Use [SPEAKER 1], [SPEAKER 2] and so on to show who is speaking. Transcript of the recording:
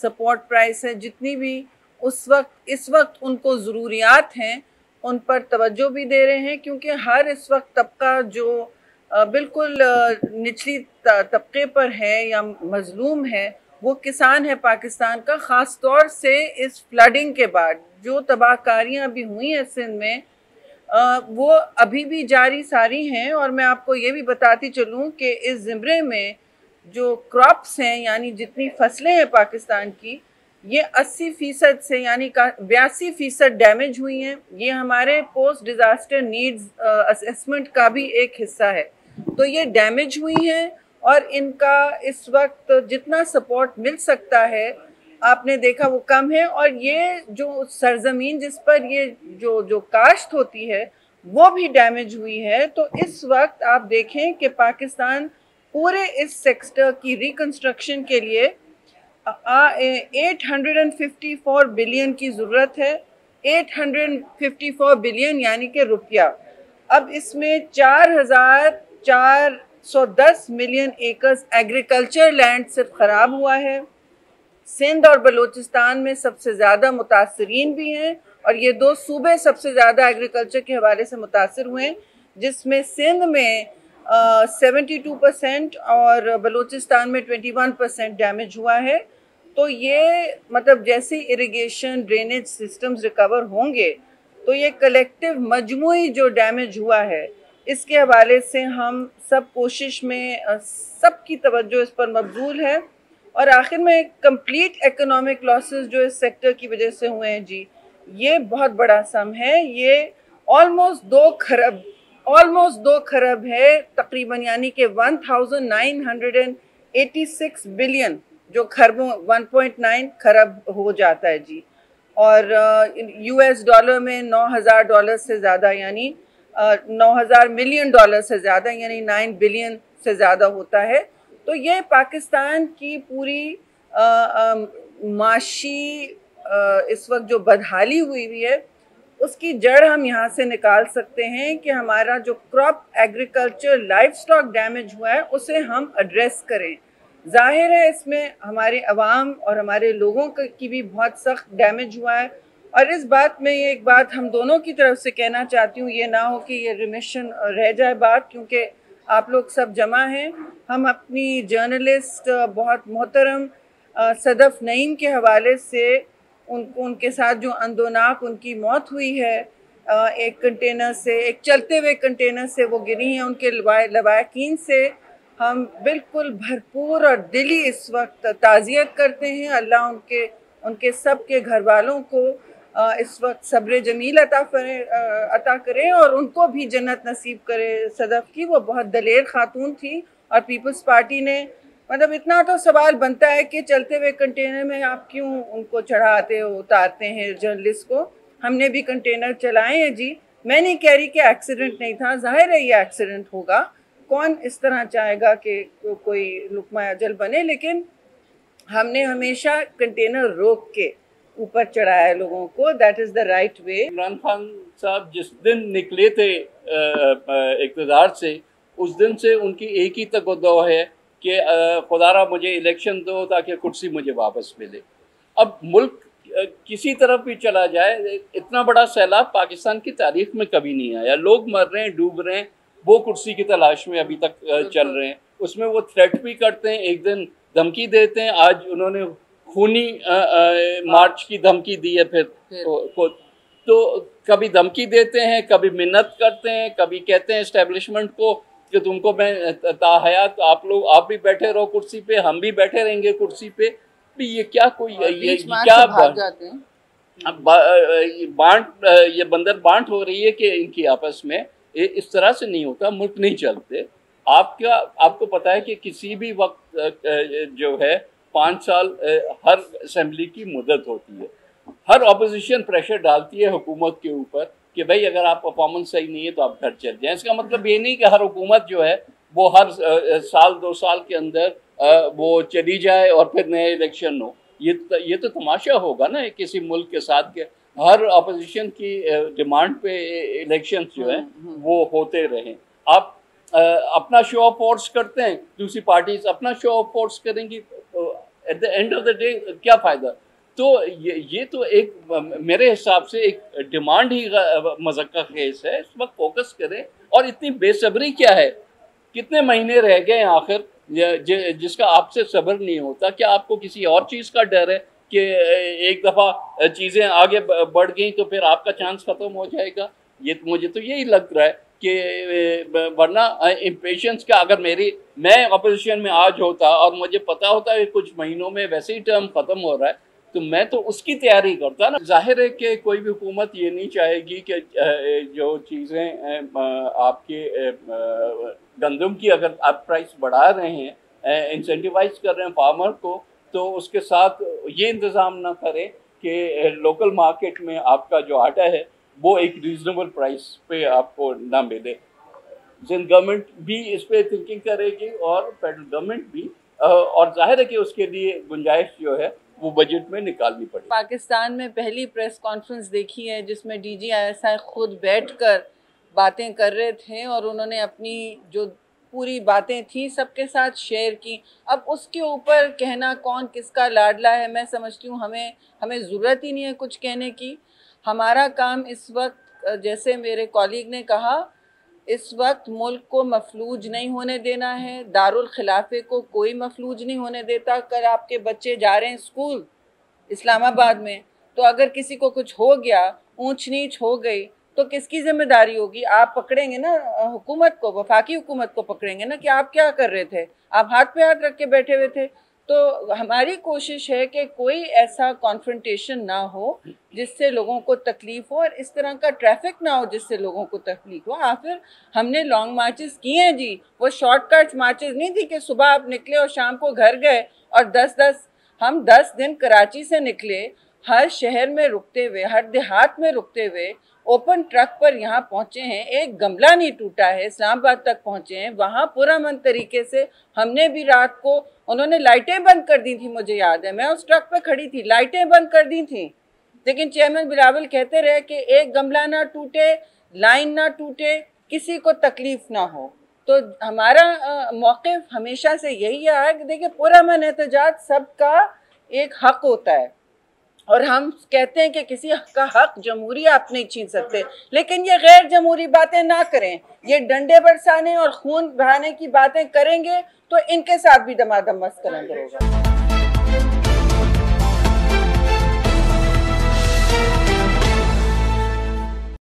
[SPEAKER 1] Support price है, जितनी भी इस वक्त उनको ज़रूरियात हैं उन पर तवज्जो भी दे रहे हैं, क्योंकि हर इस वक्त तबका जो बिल्कुल निचली तबके पर है या मजलूम है वो किसान है पाकिस्तान का। ख़ास तौर से इस फ्लडिंग के बाद जो तबाहकारियाँ भी हुई हैं सिंध में, वो अभी भी जारी सारी हैं। और मैं आपको ये भी बताती चलूँ कि इस ज़िम्रे में जो क्रॉप्स हैं, यानी जितनी फसलें हैं पाकिस्तान की, ये 80% से यानी 82% डैमेज हुई हैं। ये हमारे पोस्ट डिज़ास्टर नीड्स असेसमेंट का भी एक हिस्सा है। तो ये डैमेज हुई हैं और इनका इस वक्त जितना सपोर्ट मिल सकता है आपने देखा वो कम है। और ये जो सरजमीन जिस पर ये जो काश्त होती है वो भी डैमेज हुई है। तो इस वक्त आप देखें कि पाकिस्तान पूरे इस सेक्टर की रिकंस्ट्रक्शन के लिए 854 बिलियन की ज़रूरत है। 854 बिलियन यानी कि रुपया। अब इसमें 4,410 मिलियन एकर्स एग्रीकल्चर लैंड सिर्फ ख़राब हुआ है। सिंध और बलूचिस्तान में सबसे ज़्यादा मुतासरीन भी हैं और ये दो सूबे सबसे ज़्यादा एग्रीकल्चर के हवाले से मुतासर हुए हैं, जिसमें सिंध में 72% और बलूचिस्तान में 21% डैमेज हुआ है। तो ये मतलब जैसे इरिगेशन ड्रेनेज सिस्टम्स रिकवर होंगे तो ये कलेक्टिव मजमूई जो डैमेज हुआ है इसके हवाले से हम सब कोशिश में सबकी तवज्जो इस पर मबजूल है। और आखिर में कंप्लीट इकोनॉमिक लॉसेस जो इस सेक्टर की वजह से हुए हैं जी, ये बहुत बड़ा सम है। ये ऑलमोस्ट 2 खरब है तकरीबन, यानी कि 1986 बिलियन, जो खरबों 1.9 खरब हो जाता है जी। और US डॉलर में $9,000 से ज़्यादा, यानी 9,000 मिलियन डॉलर से ज़्यादा, यानी 9 बिलियन से ज़्यादा होता है। तो ये पाकिस्तान की पूरी माशी इस वक्त जो बदहाली हुई है उसकी जड़ हम यहाँ से निकाल सकते हैं कि हमारा जो crop agriculture life stock damage हुआ है उसे हम एड्रेस करें। जाहिर है इसमें हमारे अवाम और हमारे लोगों की भी बहुत सख्त डैमेज हुआ है। और इस बात में ये एक बात हम दोनों की तरफ से कहना चाहती हूँ, ये ना हो कि ये रिमिशन रह जाए बात, क्योंकि आप लोग सब जमा हैं। हम अपनी जर्नलिस्ट बहुत मोहतरम सदफ नईम के हवाले से उनके साथ जो अंदोनाक उनकी मौत हुई है, एक कंटेनर से, एक चलते हुए कंटेनर से वो गिरी हैं, उनके लवाकिन से हम बिल्कुल भरपूर और दिली इस वक्त ताज़ियत करते हैं। अल्लाह उनके सब के घर वालों को इस वक्त सब्र जमील अता करे और उनको भी जन्नत नसीब करे। सदफ की वो बहुत दलेर खातून थी और पीपल्स पार्टी ने मतलब इतना तो सवाल बनता है कि चलते हुए कंटेनर में आप क्यों उनको चढ़ाते हो, उतारते हैं जर्नलिस्ट को। हमने भी कंटेनर चलाए हैं जी। मैं नहीं कह रही कि एक्सीडेंट नहीं था, जाहिर है ये एक्सीडेंट होगा, कौन इस तरह चाहेगा कि कोई लुकमा अजल बने, लेकिन हमने हमेशा कंटेनर रोक के ऊपर चढ़ाया लोगों को। That is the right way.
[SPEAKER 2] Imran Khan साहब जिस दिन निकले थे इक़्तिदार से, उस दिन से उनकी एक ही तक़व्वुअ है कि खुदारा मुझे इलेक्शन दो ताकि कुर्सी मुझे वापस मिले। अब मुल्क किसी तरफ भी चला जाए, इतना बड़ा सैलाब पाकिस्तान की तारीख में कभी नहीं आया। लोग मर रहे हैं, डूब रहे हैं, वो कुर्सी की तलाश में अभी तक चल रहे हैं। उसमें वो थ्रेट भी करते हैं, एक दिन धमकी देते हैं। आज उन्होंने खूनी मार्च की धमकी दी है फिर तो कभी धमकी देते हैं, कभी मिन्नत करते हैं, कभी कहते हैं इस्टेब्लिशमेंट को कि तुमको मैं ताहयात आप भी बैठे रहो कुर्सी पे, हम भी बैठे रहेंगे कुर्सी पे। भी ये क्या कोई ये क्या
[SPEAKER 1] भाग जाते हैं।
[SPEAKER 2] ये बंदर बांट हो रही है कि इनकी आपस में। इस तरह से नहीं होता, मुल्क नहीं चलते। आपको पता है कि किसी भी वक्त जो है 5 साल हर असेंबली की मुद्दत होती है। हर ऑपोजिशन प्रेशर डालती है हुकूमत के ऊपर कि भाई अगर आप परफॉर्मेंस सही नहीं है तो आप घर चल जाएं। इसका मतलब ये नहीं कि हर हुकूमत जो है वो हर साल 2 साल के अंदर वो चली जाए और फिर नए इलेक्शन हो। ये तो तमाशा होगा ना किसी मुल्क के साथ के हर ऑपोजिशन की डिमांड पे इलेक्शन जो है वो होते रहें। आप अपना शो ऑफ फोर्स करते हैं, दूसरी पार्टीज अपना शो ऑफ फोर्स करेंगी, तो at the end of the day क्या फ़ायदा? तो ये तो एक मेरे हिसाब से एक डिमांड ही मज़क्का खेस है। इस वक्त फोकस करें। और इतनी बेसब्री क्या है? कितने महीने रह गए आखिर जिसका आपसे सब्र नहीं होता? क्या आपको किसी और चीज़ का डर है कि एक दफ़ा चीज़ें आगे बढ़ गई तो फिर आपका चांस ख़त्म हो जाएगा? ये मुझे तो यही लग रहा है कि वरना इम्पेशंस का अगर मैं अपोजिशन में आज होता और मुझे पता होता है कि कुछ महीनों में वैसे ही टर्म ख़त्म हो रहा है, तो मैं तो उसकी तैयारी करता ना। जाहिर है कि कोई भी हुकूमत ये नहीं चाहेगी कि जो चीज़ें आपके गंदम की अगर आप प्राइस बढ़ा रहे हैं, इंसेंटिवाइज कर रहे हैं फार्मर को, तो उसके साथ ये इंतज़ाम ना करें कि लोकल मार्केट में आपका जो आटा है वो एक रीज़नेबल प्राइस पे आपको ना मिले। जिन गवर्नमेंट भी इस पे थिंकिंग करेगी और फेडरल गवर्नमेंट भी, और जाहिर है कि उसके लिए गुंजाइश जो है वो बजट में निकालनी पड़ेगी।
[SPEAKER 1] पाकिस्तान में पहली प्रेस कॉन्फ्रेंस देखी है जिसमें DGISI खुद बैठकर बातें कर रहे थे और उन्होंने अपनी जो पूरी बातें थी सबके साथ शेयर की। अब उसके ऊपर कहना कौन किसका लाडला है, मैं समझती हूँ हमें ज़रूरत ही नहीं है कुछ कहने की। हमारा काम इस वक्त, जैसे मेरे कॉलीग ने कहा, इस वक्त मुल्क को मफलूज नहीं होने देना है। दारुल खिलाफे को कोई मफलूज नहीं होने देता। कल आपके बच्चे जा रहे हैं स्कूल इस्लामाबाद में, तो अगर किसी को कुछ हो गया, ऊंच नीच हो गई, तो किसकी जिम्मेदारी होगी? आप पकड़ेंगे ना हुकूमत को, वफाकी हुकूमत को पकड़ेंगे ना कि आप क्या कर रहे थे, आप हाथ पे हाथ रख के बैठे हुए थे। तो हमारी कोशिश है कि कोई ऐसा कॉन्फ्रंटेशन ना हो जिससे लोगों को तकलीफ हो, और इस तरह का ट्रैफिक ना हो जिससे लोगों को तकलीफ हो। आखिर हमने लॉन्ग मार्चेस किए हैं जी, वो शॉर्टकट मार्चेस नहीं थी कि सुबह आप निकले और शाम को घर गए। और 10 दिन कराची से निकले, हर शहर में रुकते हुए, हर देहात में रुकते हुए, ओपन ट्रक पर यहाँ पहुँचे हैं, एक गमला नहीं टूटा है। इस्लामाबाद तक पहुँचे हैं, वहाँ पुरअमन तरीके से हमने भी रात को, उन्होंने लाइटें बंद कर दी थी, मुझे याद है मैं उस ट्रक पे खड़ी थी, लाइटें बंद कर दी थी, लेकिन चेयरमैन बिलावल कहते रहे कि एक गमला ना टूटे, लाइन ना टूटे, किसी को तकलीफ ना हो। तो हमारा मौक़िफ़ हमेशा से यही है कि देखिए पुरअमन एहतजाज सबका एक हक होता है, और हम कहते हैं कि किसी का हक जमहूरी आप नहीं छीन सकते, लेकिन ये गैर जमहूरी बातें ना करें। ये डंडे बरसाने और खून बहाने की बातें करेंगे तो इनके साथ भी दमादम मस्त करेंगे होगा।